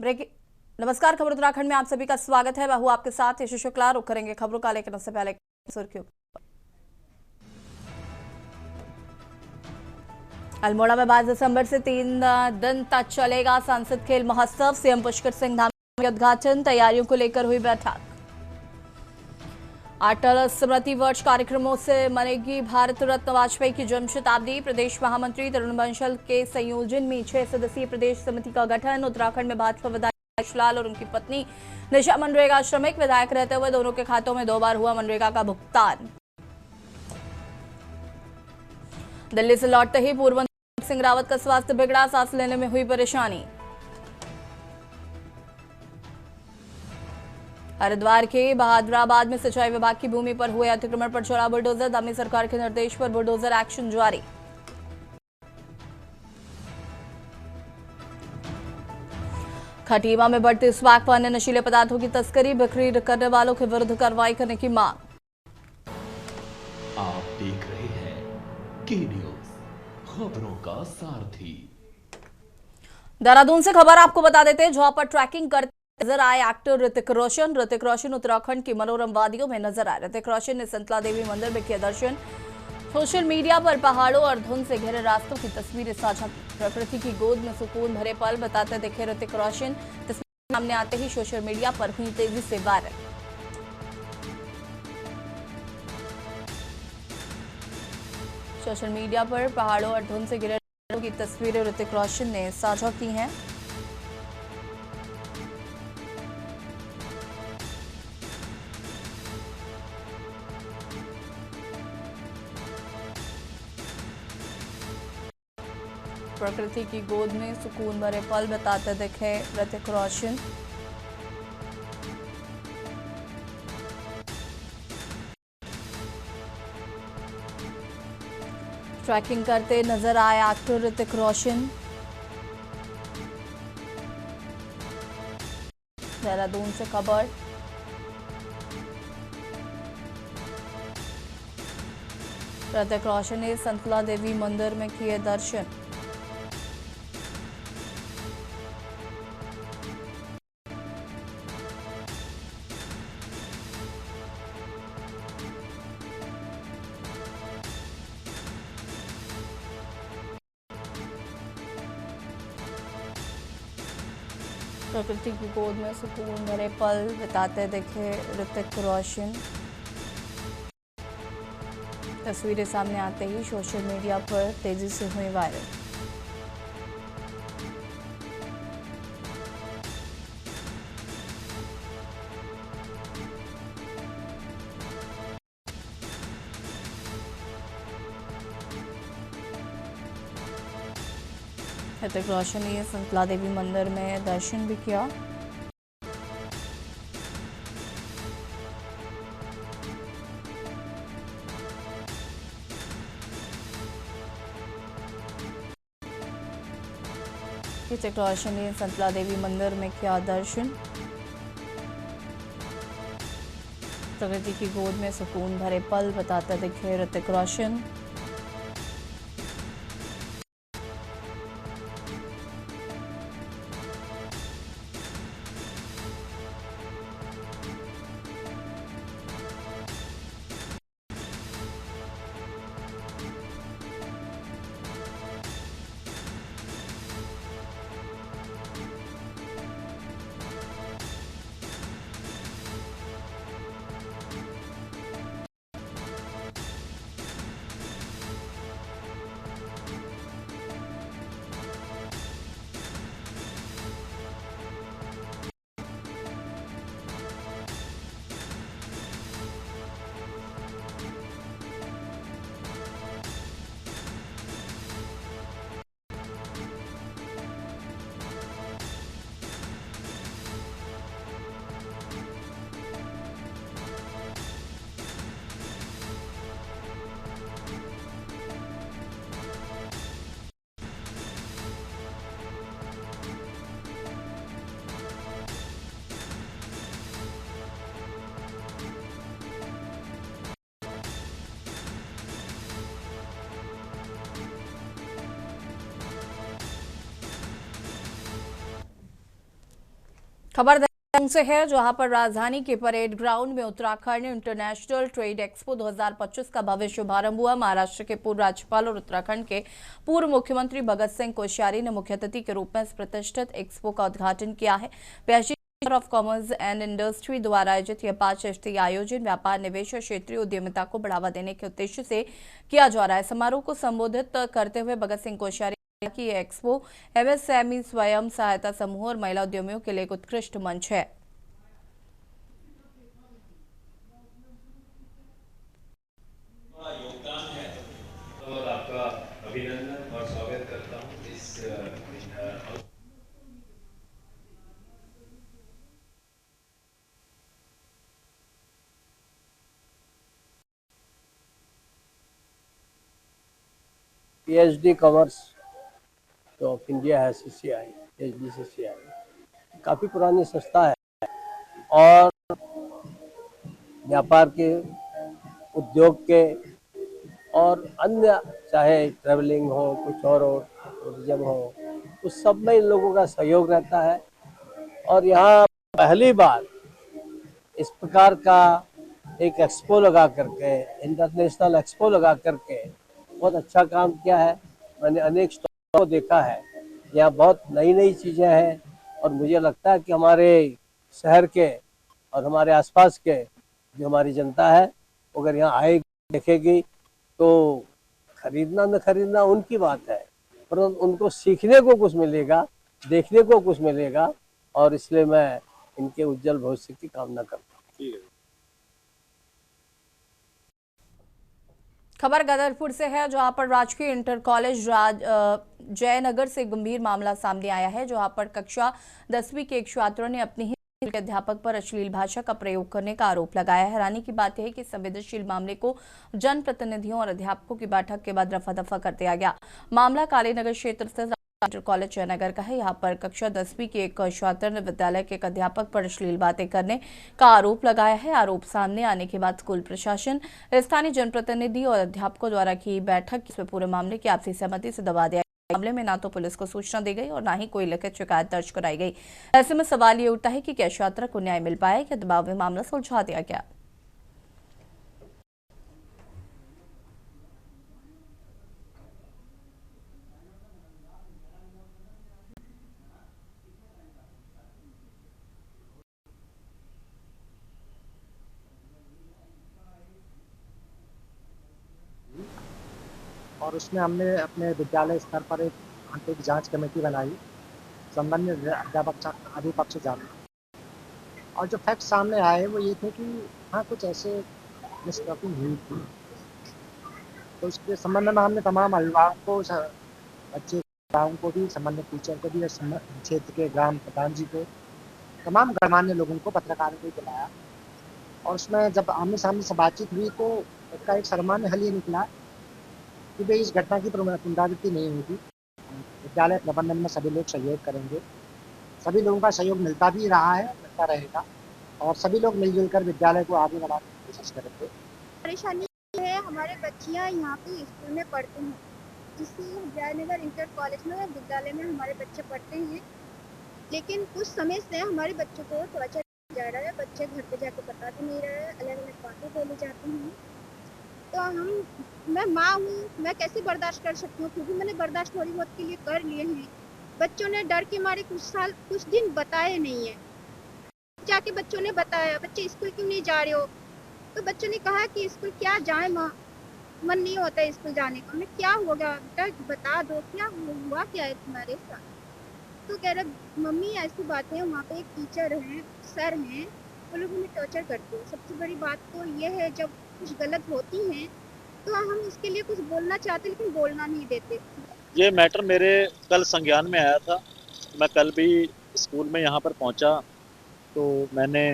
Break. नमस्कार, खबर उत्तराखंड में आप सभी का स्वागत है। मैं हूं आपके साथ यशु शुक्ला। रुक करेंगे खबरों का, लेकिन उससे पहले सुर्खियों। अल्मोड़ा में 22 दिसंबर से 3 दिन तक चलेगा सांसद खेल महोत्सव। सीएम पुष्कर सिंह धामी के उद्घाटन। तैयारियों को लेकर हुई बैठक। अटल स्मृति वर्ष कार्यक्रमों से मनेगी भारत रत्न वाजपेयी की जन्म शताब्दी। प्रदेश महामंत्री तरुण बंसल के संयोजन में 6 सदस्यीय प्रदेश समिति का गठन। उत्तराखंड में भाजपा विधायक लाल और उनकी पत्नी निशा मनरेगा श्रमिक। विधायक रहते हुए दोनों के खातों में 2 बार हुआ मनरेगा का भुगतान। दिल्ली से लौटते ही पूर्व मंत्री सिंह रावत का स्वास्थ्य बिगड़ा, सांस लेने में हुई परेशानी। हरिद्वार के बहादुराबाद में सिंचाई विभाग की भूमि पर हुए अतिक्रमण पर चला बुलडोजर। दमी सरकार के निर्देश पर बुलडोजर एक्शन जारी। खटीमा में बढ़ती स्मैक व अन्य नशीले पदार्थों की तस्करी। बिक्री करने वालों के विरुद्ध कार्रवाई करने की मांग। आप देख रहे हैं के न्यूज, खबरों का सारथी। देहरादून से खबर आपको बता देते हैं, जहां पर ट्रैकिंग करते नजर आए एक्टर ऋतिक रोशन। ऋतिक रोशन उत्तराखंड की मनोरम वादियों में नजर आए। ऋतिक रोशन ने संतला देवी मंदिर में किया दर्शन। सोशल मीडिया पर पहाड़ों और धुंध से घिरे रास्तों की तस्वीरें साझा की। प्रकृति की गोद में सुकून भरे पल बताते दिखे ऋतिक रोशन। तस्वीर सामने आते ही सोशल मीडिया पर हुई तेजी से वायरल। सोशल मीडिया पर पहाड़ों और धुंध से घिरे रास्तों की तस्वीरें ऋतिक रोशन ने साझा की हैं। प्रकृति की गोद में सुकून भरे पल बताते दिखे ऋतिक रोशन। ट्रैकिंग करते नजर आए एक्टर ऋतिक रोशन। देहरादून से खबर। ऋतिक रोशन ने संतला देवी मंदिर में किए दर्शन। प्रकृति की गोद में सुकून भरे पल बिताते दिखे ऋतिक रोशन। तस्वीरें सामने आते ही सोशल मीडिया पर तेजी से हुई वायरल। ऋतिक रोशन ने संतला देवी मंदिर में दर्शन भी किया। ऋतिक रोशन ने संतला देवी मंदिर में किया दर्शन। प्रकृति की गोद में सुकून भरे पल बताते दिखे ऋतिक रोशन। खबर देहरादून से है, जहां पर राजधानी के परेड ग्राउंड में उत्तराखंड इंटरनेशनल ट्रेड एक्सपो 2025 का भव्य शुभारंभ हुआ। महाराष्ट्र के पूर्व राज्यपाल और उत्तराखंड के पूर्व मुख्यमंत्री भगत सिंह कोश्यारी ने मुख्य अतिथि के रूप में इस प्रतिष्ठित एक्सपो का उद्घाटन किया है। PhD chamber of commerce and industry द्वारा आयोजित यह 5 दिवसीय आयोजन व्यापार, निवेश और क्षेत्रीय उद्यमिता को बढ़ावा देने के उद्देश्य से किया जा रहा है। समारोह को संबोधित करते हुए भगत सिंह कोश्यारी कि ये एक्सपो एमएसएमई, स्वयं सहायता समूह और महिला उद्यमियों के लिए एक उत्कृष्ट मंच है। योगदान है और आपका अभिनंदन और स्वागत करता हूँ इस पीएचडी कॉमर्स ऑफ इंडिया है, सीसीआई, पीएचडी सीसीआई काफ़ी पुरानी संस्था है और व्यापार के, उद्योग के और अन्य, चाहे ट्रैवलिंग हो, कुछ और हो, टूरिज्म हो, उस सब में इन लोगों का सहयोग रहता है। और यहाँ पहली बार इस प्रकार का एक एक्सपो लगा करके, इंटरनेशनल एक्सपो लगा करके बहुत अच्छा काम किया है। मैंने अनेक स्टॉल को देखा है, यहाँ बहुत नई नई चीज़ें हैं और मुझे लगता है कि हमारे शहर के और हमारे आसपास के जो हमारी जनता है, अगर यहाँ आएगी, देखेगी, तो खरीदना न खरीदना उनकी बात है, परंतु उनको सीखने को कुछ मिलेगा, देखने को कुछ मिलेगा और इसलिए मैं इनके उज्जवल भविष्य की कामना करता हूँ। खबर गदरपुर से है, जहां पर राजकीय इंटर कॉलेज जयनगर से गंभीर मामला सामने आया है, जहां पर कक्षा 10वीं के एक छात्र ने अपने ही अध्यापक पर अश्लील भाषा का प्रयोग करने का आरोप लगाया है। हैरानी की बात यह है कि संवेदनशील मामले को जनप्रतिनिधियों और अध्यापकों की बैठक के बाद रफा दफा कर दिया गया। मामला कालीनगर क्षेत्र से इंटर कॉलेज जयनगर का है। यहाँ पर कक्षा 10वीं के एक छात्र ने विद्यालय के एक अध्यापक पर अश्लील बातें करने का आरोप लगाया है। आरोप सामने आने के बाद स्कूल प्रशासन, स्थानीय जनप्रतिनिधि और अध्यापकों द्वारा की बैठक इसमें पूरे मामले की आपसी सहमति से दबा दिया। मामले में ना तो पुलिस को सूचना दी गई और ना ही कोई लिखित शिकायत दर्ज कराई गई। ऐसे में सवाल ये उठता है कि क्या छात्र को न्याय मिल पाया या दबाव में मामला सुलझा दिया गया। और उसमें हमने अपने विद्यालय स्तर पर एक आंतरिक जांच कमेटी बनाई, संबंधित अध्यापक अधिपक्ष से जाना। और जो फैक्ट सामने आए वो ये थे कि हाँ, कुछ ऐसे मिसवर्किंग हुई थी। तो उसके संबंध में हमने तमाम अभिभावकों को, बच्चे को भी, संबंधित टीचर को भी और क्षेत्र के ग्राम प्रधान जी को, तमाम गणमान्य लोगों को, पत्रकारों को बुलाया। और उसमें जब आमने सामने से बातचीत हुई तो उसका एक सामान्य हल ये निकला कि भाई इस घटना की पुनरावृत्ति नहीं होगी। विद्यालय प्रबंधन में सभी लोग सहयोग करेंगे, सभी लोगों का सहयोग मिलता भी रहा है, मिलता रहेगा और सभी लोग मिलजुल कर विद्यालय को आगे बढ़ाने की कोशिश करेंगे। परेशानी है, हमारे बच्चियां यहाँ पे स्कूल में पढ़ती हैं, इसी जयनगर इंटर कॉलेज में विद्यालय में हमारे बच्चे पढ़ते हैं, लेकिन कुछ समय से हमारे बच्चों को टॉर्चर जा रहा है। बच्चे घर पे जाके बता भी नहीं रहे, अलग अलग बातें बोली जाती हैं। तो मैं माँ हूँ, मैं कैसे बर्दाश्त कर सकती हूँ, क्योंकि मैंने बर्दाश्त थोड़ी बहुत के लिए कर लिए हैं। बच्चों ने डर के मारे कुछ दिन बताए नहीं है, जाके बच्चों ने बताया, बच्चे स्कूल क्यों नहीं जा रहे हो, तो बच्चों ने कहा कि स्कूल क्या जाए माँ, मन नहीं होता है स्कूल जाने का। मैं क्या हो गया बेटा, बता दो क्या हुआ, क्या है तुम्हारे साथ। तो कह रहे मम्मी ऐसी बात है, वहाँ पे एक टीचर हैं, सर हैं, वो लोग हमें टॉर्चर करते हैं। सबसे बड़ी बात तो ये है, जब कुछ गलत होती हैं तो हम इसके लिए कुछ बोलना चाहते लेकिन बोलना नहीं देते। ये मैटर मेरे कल संज्ञान में आया था। मैं कल भी स्कूल में यहाँ पर पहुँचा तो मैंने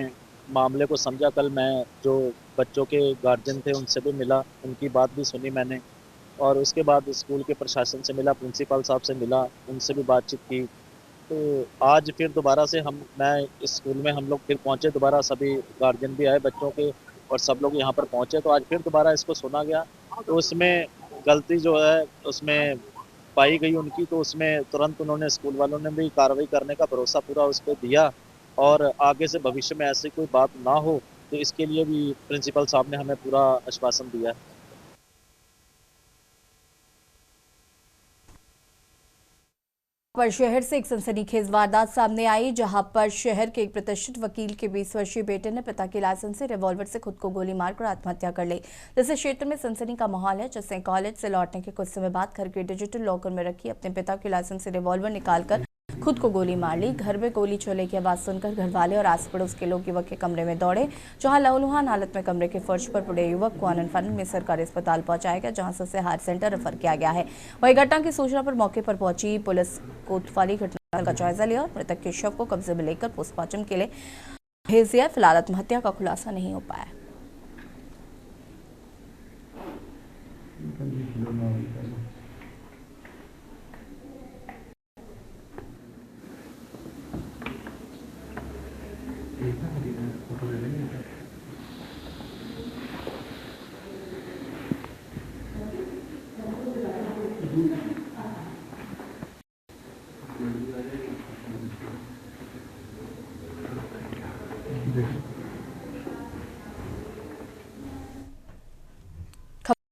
मामले को समझा। कल मैं जो बच्चों के गार्जियन थे उनसे भी मिला, उनकी बात भी सुनी मैंने और उसके बाद स्कूल के प्रशासन से मिला, प्रिंसिपल साहब से मिला, उनसे भी बातचीत की। तो आज फिर दोबारा से मैं इस स्कूल में हम लोग फिर पहुँचे, दोबारा सभी गार्जियन भी आए बच्चों के और सब लोग यहाँ पर पहुँचे। तो आज फिर दोबारा इसको सुना गया, तो उसमें गलती जो है उसमें पाई गई उनकी, तो उसमें तुरंत उन्होंने, स्कूल वालों ने भी कार्रवाई करने का भरोसा पूरा उस पर दिया और आगे से भविष्य में ऐसी कोई बात ना हो, तो इसके लिए भी प्रिंसिपल साहब ने हमें पूरा आश्वासन दिया है। पर शहर से एक सनसनीखेज वारदात सामने आई, जहां पर शहर के एक प्रतिष्ठित वकील के 20 वर्षीय बेटे ने पिता के लाइसेंस से रिवॉल्वर से खुद को गोली मारकर आत्महत्या कर ली, जिससे क्षेत्र में सनसनी का माहौल है। जिससे कॉलेज से लौटने के कुछ समय बाद घर के डिजिटल लॉकर में रखी अपने पिता के लाइसेंस से रिवॉल्वर निकालकर खुद को गोली मार ली। घर में गोली चलने की आवाज सुनकर घर वाले और आस पड़ोस के लोग युवक के कमरे में दौड़े, जहां लहूलुहान हालत में कमरे के फर्श पर पड़े युवक को आनंद फानंद में सरकारी अस्पताल पहुंचाया गया, जहां से उसे हार्ट सेंटर रेफर किया गया है। वही घटना की सूचना पर मौके पर पहुंची पुलिस कोतवाली घटना का जायजा लिया और मृतक के शव को कब्जे में लेकर पोस्टमार्टम के लिए भेज दिया। फिलहाल आत्महत्या का खुलासा नहीं हो पाया।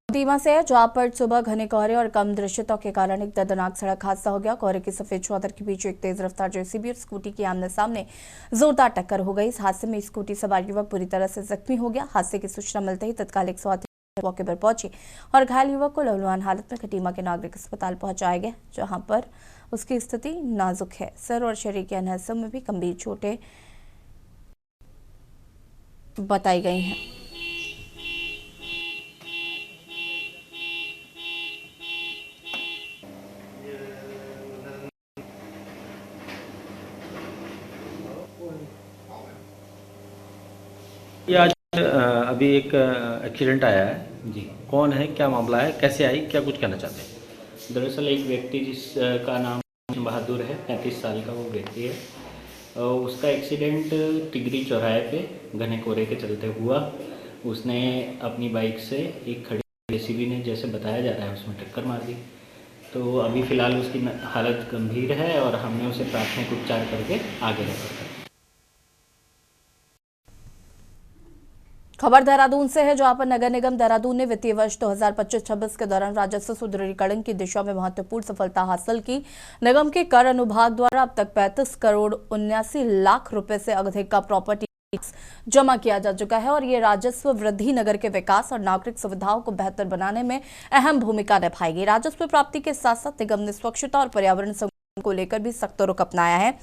दीमा से है, जहां पर सुबह घने कोहरे और कम दृश्यता के कारण एक दर्दनाक सड़क हादसा हो गया। कोहरे की सफेद चादर के बीच एक तेज रफ्तार जेसीबी और स्कूटी की आमने सामने जोरदार टक्कर हो गई। इस हादसे में स्कूटी सवार युवक बुरी तरह से जख्मी हो गया। हादसे की सूचना मिलते ही तत्काल 108 मौके पर पहुंचे और घायल युवक को लहूलुहान हालत में खटीमा के नागरिक अस्पताल पहुंचाया गया, जहां पर उसकी स्थिति नाजुक है। सर और शरीर के अन्य हिस्सों में भी गंभीर चोटें बताई गई हैं। ये आज अभी एक एक्सीडेंट आया है जी। कौन है, क्या मामला है, कैसे आई, क्या कुछ कहना चाहते हैं? दरअसल एक व्यक्ति जिसका नाम बहादुर है, 35 साल का वो व्यक्ति है। उसका एक्सीडेंट टिगरी चौराहे पे घने कोहरे के चलते हुआ। उसने अपनी बाइक से एक खड़ी जेसीबी ने, जैसे बताया जा रहा है, उसमें टक्कर मार दी। तो अभी फ़िलहाल उसकी हालत गंभीर है और हमने उसे प्राथमिक उपचार करके आगे रेफर कर। खबर देहरादून से है, जहां पर नगर निगम देहरादून ने वित्तीय वर्ष 2025-26 के दौरान राजस्व सुदृढ़ीकरण की दिशा में महत्वपूर्ण सफलता हासिल की। निगम के कर अनुभाग द्वारा अब तक 35 करोड़ 79 लाख रुपए से अधिक का प्रॉपर्टी टैक्स जमा किया जा चुका है और ये राजस्व वृद्धि नगर के विकास और नागरिक सुविधाओं को बेहतर बनाने में अहम भूमिका निभाएगी। राजस्व प्राप्ति के साथ साथ निगम ने स्वच्छता और पर्यावरण संरक्षण को लेकर भी सख्त रुख अपनाया है।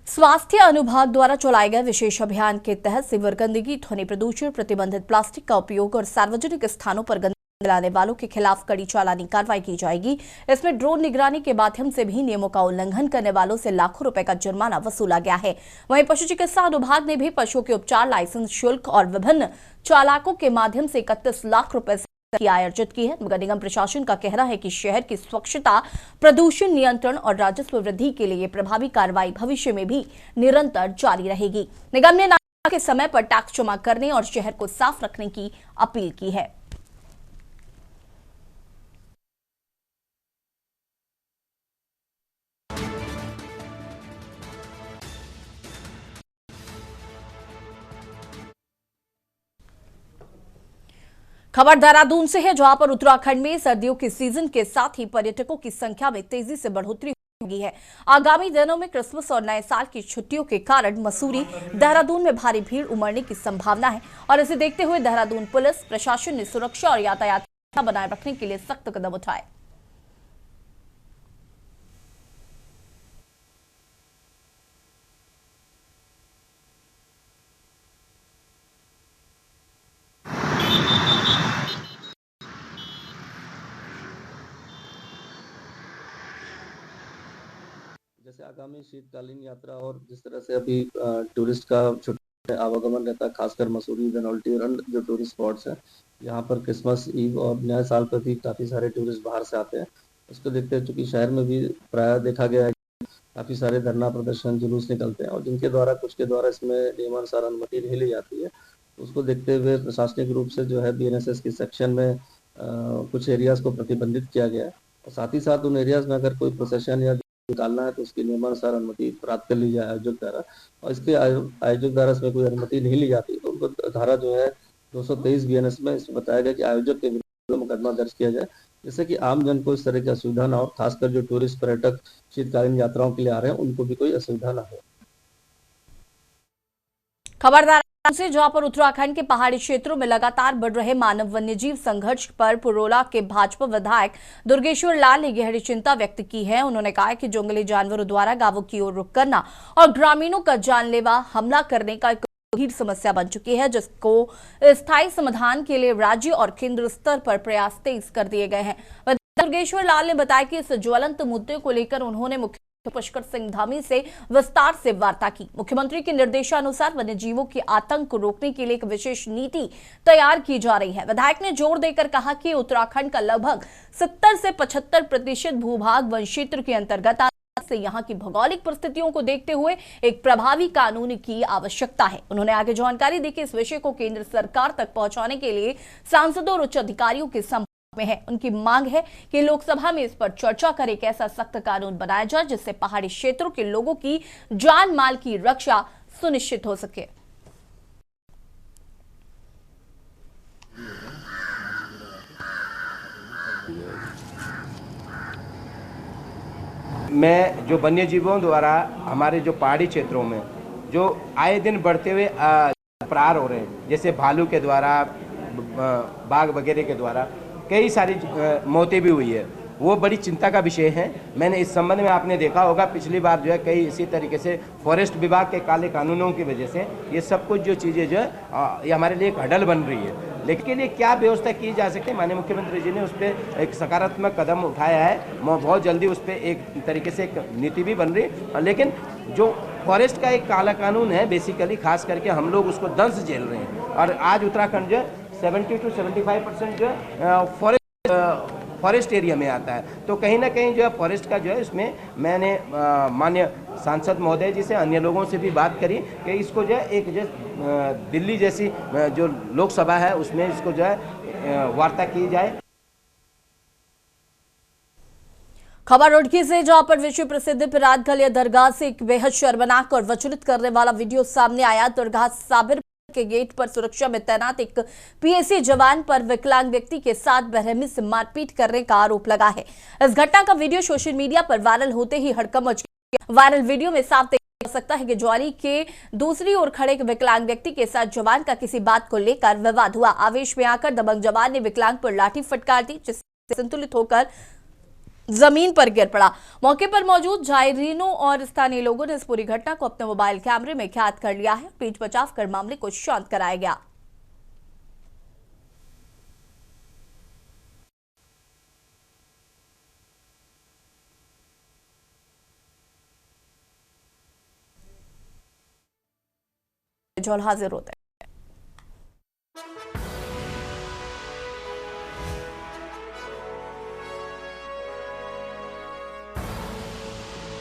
स्वास्थ्य अनुभाग द्वारा चलाए गए विशेष अभियान के तहत सीवर गंदगी, ध्वनि प्रदूषण, प्रतिबंधित प्लास्टिक का उपयोग और सार्वजनिक स्थानों पर गंदगी फैलाने वालों के खिलाफ कड़ी चालानी कार्रवाई की जाएगी। इसमें ड्रोन निगरानी के माध्यम से भी नियमों का उल्लंघन करने वालों से लाखों रुपए का जुर्माना वसूला गया है। वहीं पशु चिकित्सा अनुभाग ने भी पशुओं के उपचार, लाइसेंस शुल्क और विभिन्न चालाकों के माध्यम से 31 लाख रुपए की आय अर्जित की है। नगर निगम प्रशासन का कहना है कि शहर की स्वच्छता, प्रदूषण नियंत्रण और राजस्व वृद्धि के लिए प्रभावी कार्रवाई भविष्य में भी निरंतर जारी रहेगी। निगम ने नागरिकों के समय पर टैक्स जमा करने और शहर को साफ रखने की अपील की है। खबर देहरादून से है, जहां पर उत्तराखंड में सर्दियों के सीजन के साथ ही पर्यटकों की संख्या में तेजी से बढ़ोतरी होगी है। आगामी दिनों में क्रिसमस और नए साल की छुट्टियों के कारण मसूरी, देहरादून में भारी भीड़ उमड़ने की संभावना है और इसे देखते हुए देहरादून पुलिस प्रशासन ने सुरक्षा और यातायात बनाए रखने के लिए सख्त कदम उठाए। जैसे आगामी शीतकालीन यात्रा और जिस तरह से अभी टूरिस्ट का छोटे आवागमन रहता है, खासकर मसूरी, धनौल्टी और अन्य जो टूरिस्ट स्पॉट्स हैं, यहाँ पर क्रिसमस ईव और नए साल पर भी काफ़ी सारे टूरिस्ट बाहर से आते हैं। उसको देखते हुए चूँकि शहर में भी प्राय देखा गया है काफ़ी सारे धरना प्रदर्शन, जुलूस निकलते हैं और जिनके द्वारा कुछ के द्वारा इसमें नियमानुसार अनुमति नहीं ली जाती है। उसको देखते हुए प्रशासनिक रूप से जो है BNSS की सेक्शन में कुछ एरियाज़ को प्रतिबंधित किया गया है और साथ ही साथ उन एरियाज़ में अगर कोई प्रोसेशन या निकालना है तो उसकी नियमानुसार अनुमति प्राप्त कर ली जाए आयोजक द्वारा, और इसके आयोजक द्वारा इसमें कोई अनुमति नहीं ली जाती तो उनको धारा जो है 223 बीएनएस में इसमें बताया गया कि आयोजक के विरुद्ध मुकदमा दर्ज किया जाए, जिससे कि आम जन को इस तरह की असुविधा ना हो, खासकर जो टूरिस्ट पर्यटक शीतकालीन यात्राओं के लिए आ रहे हैं उनको भी कोई असुविधा ना हो। खबरदार से जहां पर उत्तराखंड के पहाड़ी क्षेत्रों में लगातार बढ़ रहे मानव वन्यजीव संघर्ष पर पुरोला के भाजपा विधायक दुर्गेश्वर लाल ने गहरी चिंता व्यक्त की है। उन्होंने कहा कि जंगली जानवरों द्वारा गांवों की ओर रुख करना और ग्रामीणों का जानलेवा हमला करने का एक गंभीर समस्या बन चुकी है, जिसको स्थायी समाधान के लिए राज्य और केंद्र स्तर पर प्रयास तेज कर दिए गए हैं। दुर्गेश्वर लाल ने बताया कि इस ज्वलंत मुद्दे को लेकर उन्होंने मुख्यमंत्री पुष्कर सिंह धामी से विस्तार से वार्ता की। मुख्यमंत्री के निर्देशानुसार वन्यजीवों के आतंक को रोकने के लिए एक विशेष नीति तैयार की जा रही है। विधायक ने जोर देकर कहा कि उत्तराखंड का लगभग 70 से 75% भूभाग वन क्षेत्र के अंतर्गत से यहाँ की भौगोलिक परिस्थितियों को देखते हुए एक प्रभावी कानून की आवश्यकता है। उन्होंने आगे जानकारी दी कि इस विषय को केंद्र सरकार तक पहुंचाने के लिए सांसदों और उच्च अधिकारियों के में है। उनकी मांग है कि लोकसभा में इस पर चर्चा कर एक ऐसा सख्त कानून बनाया जाए जिससे पहाड़ी क्षेत्रों के लोगों की जान माल की रक्षा सुनिश्चित हो सके। मैं जो वन्य जीवों द्वारा हमारे जो पहाड़ी क्षेत्रों में जो आए दिन बढ़ते हुए अपराध हो रहे हैं, जैसे भालू के द्वारा, बाघ वगैरह के द्वारा कई सारी मौतें भी हुई है, वो बड़ी चिंता का विषय है। मैंने इस संबंध में आपने देखा होगा पिछली बार जो है कई इसी तरीके से फॉरेस्ट विभाग के काले कानूनों की वजह से ये सब कुछ जो चीज़ें जो है ये हमारे लिए एक हडल बन रही है। लेकिन के लिए क्या व्यवस्था की जा सकती है, माननीय मुख्यमंत्री जी ने उस पर एक सकारात्मक कदम उठाया है। बहुत जल्दी उस पर एक तरीके से एक नीति भी बन रही है। लेकिन जो फॉरेस्ट का एक काला कानून है, बेसिकली खास करके हम लोग उसको दंश झेल रहे हैं, और आज उत्तराखंड जो है 70 to 75% जो है फॉरेस्ट एरिया में आता है। तो कहीं ना कहीं जो है फॉरेस्ट का जो है इसमें मैंने माननीय सांसद महोदय जी से, अन्य लोगों से भी बात करी कि इसको जो है एक जो दिल्ली जैसी जो लोकसभा है उसमें इसको जो है वार्ता की जाए। खबर रुड़की से, जहां पर विश्व प्रसिद्ध पिरात गलिया दरगाह से एक बेहद शर्मनाक और विचलित करने वाला वीडियो सामने आया। दरगाह साबिर के गेट पर सुरक्षा में तैनात एक पीएसी जवान पर विकलांग व्यक्ति के साथ बेरहमी से मारपीट करने का आरोप लगा है। इस घटना का वीडियो सोशल मीडिया पर वायरल होते ही हड़कंप मच गया। वायरल वीडियो में साफ देखा जा सकता है कि ज्वारी के दूसरी ओर खड़े एक विकलांग व्यक्ति के साथ जवान का किसी बात को लेकर विवाद हुआ। आवेश में आकर दबंग जवान ने विकलांग पर लाठी फटकार दी, जिससे संतुलित होकर जमीन पर गिर पड़ा। मौके पर मौजूद जायरीनों और स्थानीय लोगों ने इस पूरी घटना को अपने मोबाइल कैमरे में कैद कर लिया है। पीठ बचाव कर मामले को शांत कराया गया। जौल हाजिर होते हैं।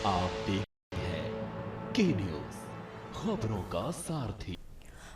आप देख रहे हैं के न्यूज़, खबरों का सारथी।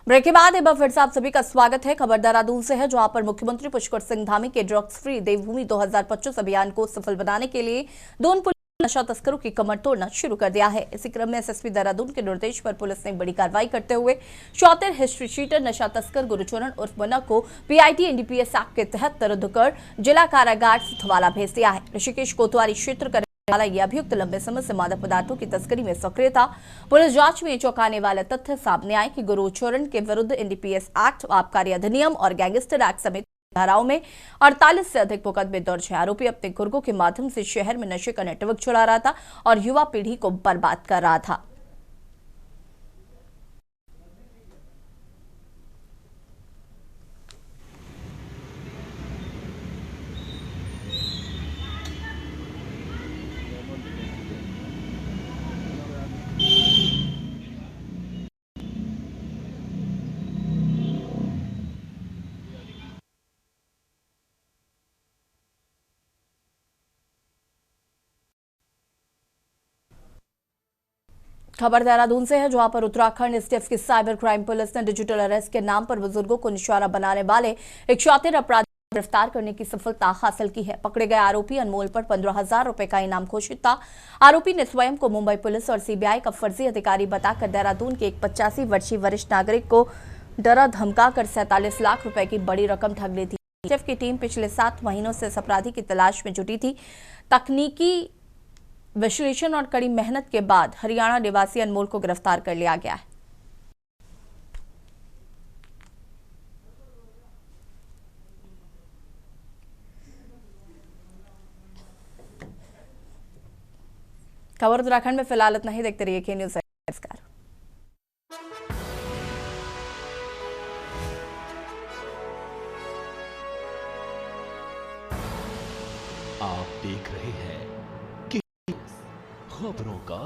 ब्रेक के बाद एक बार फिर से आप सभी का स्वागत है। खबर देहरादून से है, जहां पर मुख्यमंत्री पुष्कर सिंह धामी के ड्रग्स फ्री देवभूमि 2025 अभियान को सफल बनाने के लिए दोन पुलिस नशा तस्करों की कमर तोड़ना शुरू कर दिया है। इसी क्रम में एसएसपी देहरादून के निर्देश पर पुलिस ने बड़ी कार्रवाई करते हुए शौतेर हिस्ट्री शीटर नशा तस्कर गुरुचरण उर्फ मुन्ना को पीआईटी एनडीपीएस एक्ट के तहत रद्द कर जिला कारागार सथवाला भेज दिया है। ऋषिकेश कोतवाली क्षेत्र का यह अभियुक्त लंबे समय से मादक पदार्थों की तस्करी में सक्रिय था। पुलिस जांच में चौंकाने वाले तथ्य सामने आए कि गुरुचरण के विरुद्ध एनडीपीएस एक्ट, आबकारी अधिनियम और गैंगस्टर एक्ट समेत धाराओं में 48 से अधिक मुकदमे दर्ज है। आरोपी अपने गुर्गों के माध्यम से शहर में नशे का नेटवर्क चला रहा था और युवा पीढ़ी को बर्बाद कर रहा था। खबर देहरादून से है, जहां पर उत्तराखंड एसटीएफ की साइबर क्राइम पुलिस ने डिजिटल अरेस्ट के नाम पर बुजुर्गों को निशाना बनाने वाले एक शातिर अपराधी गिरफ्तार करने की सफलता हासिल की है। पकड़े गए आरोपी अनमोल पर 15,000 रुपए का इनाम घोषित था। आरोपी ने स्वयं को मुंबई पुलिस और सीबीआई का फर्जी अधिकारी बताकर देहरादून के एक 85 वर्षीय वरिष्ठ नागरिक को डरा धमकाकर 47 लाख रुपए की बड़ी रकम ठग ली थी। एसटीएफ की टीम पिछले 7 महीनों से इस अपराधी की तलाश में जुटी थी। तकनीकी विश्लेषण और कड़ी मेहनत के बाद हरियाणा निवासी अनमोल को गिरफ्तार कर लिया गया है। खबर उत्तराखंड में फिलहाल इतना ही। देखते रहिए के न्यूज़। नमस्कार। आप देख रहे हैं खबरों का